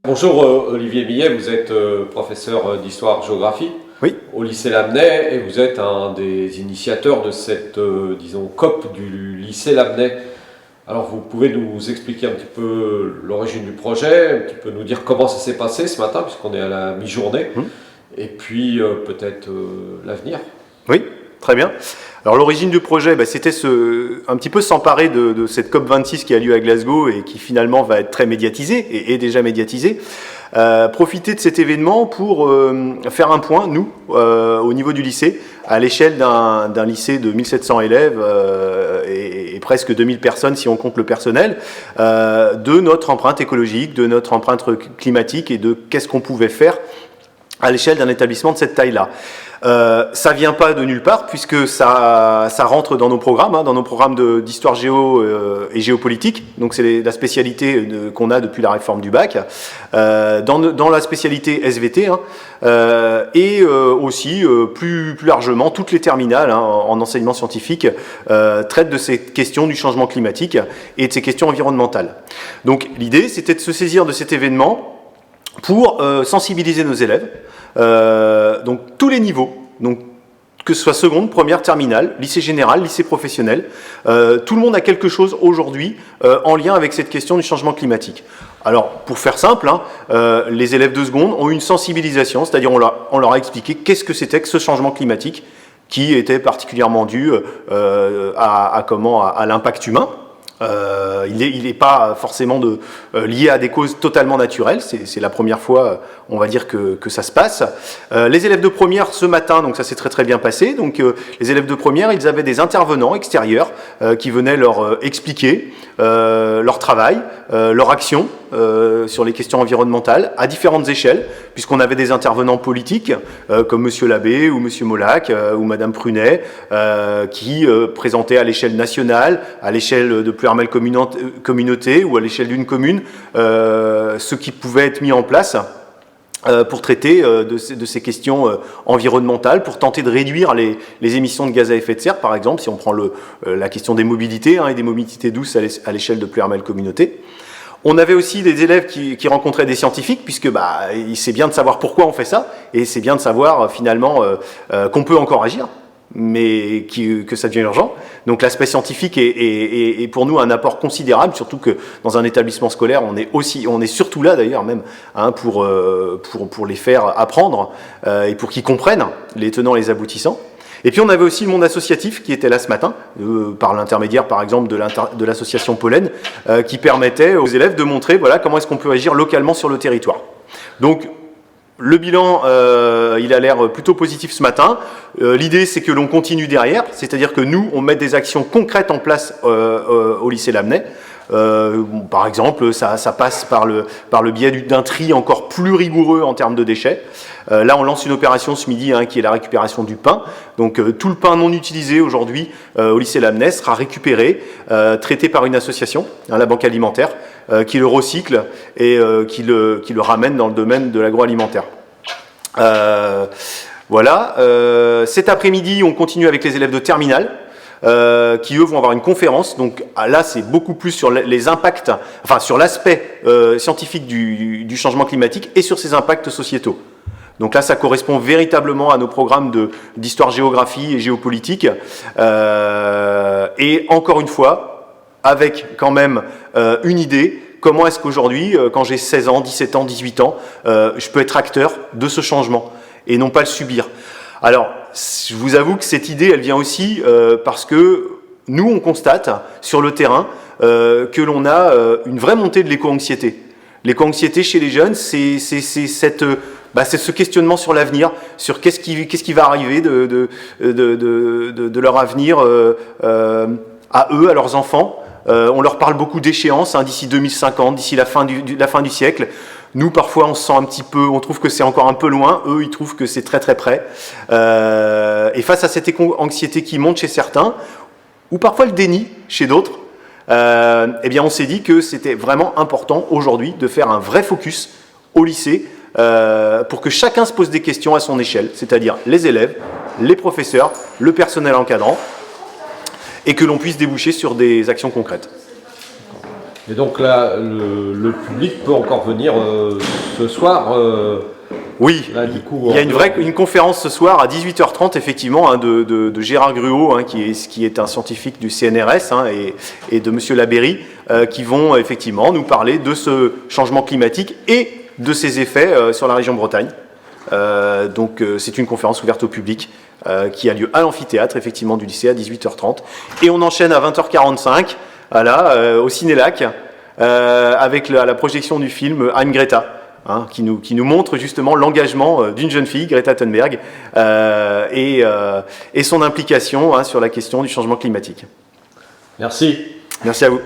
Bonjour Olivier Millet, vous êtes professeur d'histoire-géographie au lycée Lamennais et vous êtes un des initiateurs de cette, disons, COP du lycée Lamennais. Alors vous pouvez nous expliquer un petit peu l'origine du projet, un petit peu nous dire comment ça s'est passé ce matin puisqu'on est à la mi-journée et puis peut-être l'avenir. Oui, très bien. Alors l'origine du projet, c'était un petit peu s'emparer de cette COP26 qui a lieu à Glasgow et qui finalement va être très médiatisée et est déjà médiatisée. Profiter de cet événement pour faire un point, nous, au niveau du lycée, à l'échelle d'un lycée de 1700 élèves et presque 2000 personnes si on compte le personnel, de notre empreinte écologique, de notre empreinte climatique et de qu'est-ce qu'on pouvait faire à l'échelle d'un établissement de cette taille-là. Ça vient pas de nulle part puisque ça rentre dans nos programmes d'histoire géo et géopolitique. Donc c'est la spécialité qu'on a depuis la réforme du bac. Dans la spécialité SVT et aussi plus largement toutes les terminales en enseignement scientifique traitent de ces questions du changement climatique et de ces questions environnementales. Donc l'idée c'était de se saisir de cet événement pour sensibiliser nos élèves, donc tous les niveaux, donc que ce soit seconde, première, terminale, lycée général, lycée professionnel, tout le monde a quelque chose aujourd'hui en lien avec cette question du changement climatique. Alors, pour faire simple, les élèves de seconde ont eu une sensibilisation, c'est-à-dire on leur a expliqué qu'est-ce que c'était que ce changement climatique qui était particulièrement dû à l'impact humain. Il n'est pas forcément lié à des causes totalement naturelles, c'est la première fois, on va dire, que ça se passe. Les élèves de première, ce matin, donc ça s'est très bien passé, donc les élèves de première, ils avaient des intervenants extérieurs qui venaient leur expliquer leur travail, leur action sur les questions environnementales à différentes échelles, puisqu'on avait des intervenants politiques comme Monsieur Labbé ou Monsieur Molac ou Madame Prunet qui présentaient à l'échelle nationale, à l'échelle de plus large communauté ou à l'échelle d'une commune ce qui pouvait être mis en place pour traiter de ces questions environnementales, pour tenter de réduire les émissions de gaz à effet de serre, par exemple, si on prend la question des mobilités et des mobilités douces à l'échelle de plus large communauté. On avait aussi des élèves qui rencontraient des scientifiques, puisque c'est bien de savoir pourquoi on fait ça, et c'est bien de savoir finalement qu'on peut encore agir, mais que ça devient urgent. Donc l'aspect scientifique est pour nous un apport considérable, surtout que dans un établissement scolaire, on est surtout là d'ailleurs même pour les faire apprendre et pour qu'ils comprennent les tenants et les aboutissants. Et puis on avait aussi le monde associatif qui était là ce matin, par l'intermédiaire par exemple de l'association Pollen, qui permettait aux élèves de montrer comment est-ce qu'on peut agir localement sur le territoire. Donc le bilan, il a l'air plutôt positif ce matin. L'idée, c'est que l'on continue derrière, c'est-à-dire que nous, on met des actions concrètes en place au lycée Lamennais. Par exemple, ça passe par le biais d'un tri encore plus rigoureux en termes de déchets. Là, on lance une opération ce midi qui est la récupération du pain. Donc, tout le pain non utilisé aujourd'hui au lycée Lamennais sera récupéré, traité par une association, la Banque Alimentaire, qui le recycle et qui le ramène dans le domaine de l'agroalimentaire. Voilà. Cet après-midi, on continue avec les élèves de terminale. Qui eux vont avoir une conférence, donc là c'est beaucoup plus sur les impacts, sur l'aspect scientifique du changement climatique et sur ses impacts sociétaux. Donc là ça correspond véritablement à nos programmes d'histoire-géographie et géopolitique, et encore une fois, avec quand même une idée, comment est-ce qu'aujourd'hui, quand j'ai 16 ans, 17 ans, 18 ans, je peux être acteur de ce changement et non pas le subir. Alors, je vous avoue que cette idée, elle vient aussi parce que nous, on constate sur le terrain que l'on a une vraie montée de l'éco-anxiété. L'éco-anxiété chez les jeunes, c'est ce questionnement sur l'avenir, sur qu'est-ce qui va arriver de leur avenir à eux, à leurs enfants. On leur parle beaucoup d'échéances d'ici 2050, d'ici la fin du siècle. Nous, parfois, on se sent on trouve que c'est encore un peu loin. Eux, ils trouvent que c'est très près. Et face à cette anxiété qui monte chez certains, ou parfois le déni chez d'autres, on s'est dit que c'était vraiment important aujourd'hui de faire un vrai focus au lycée pour que chacun se pose des questions à son échelle, c'est-à-dire les élèves, les professeurs, le personnel encadrant, et que l'on puisse déboucher sur des actions concrètes. Et donc là, le public peut encore venir ce soir. Oui, là, du coup, il y a une conférence ce soir à 18h30, effectivement, hein, de Gérard Gruau, hein, qui est un scientifique du CNRS, hein, et de Monsieur Labéry, qui vont effectivement nous parler de ce changement climatique et de ses effets sur la région Bretagne. Donc c'est une conférence ouverte au public qui a lieu à l'amphithéâtre, effectivement, du lycée à 18h30. Et on enchaîne à 20h45, voilà, au Cinélac, avec la projection du film I'm Greta. Hein, qui nous montre justement l'engagement d'une jeune fille, Greta Thunberg, et son implication, hein, sur la question du changement climatique. Merci. Merci à vous.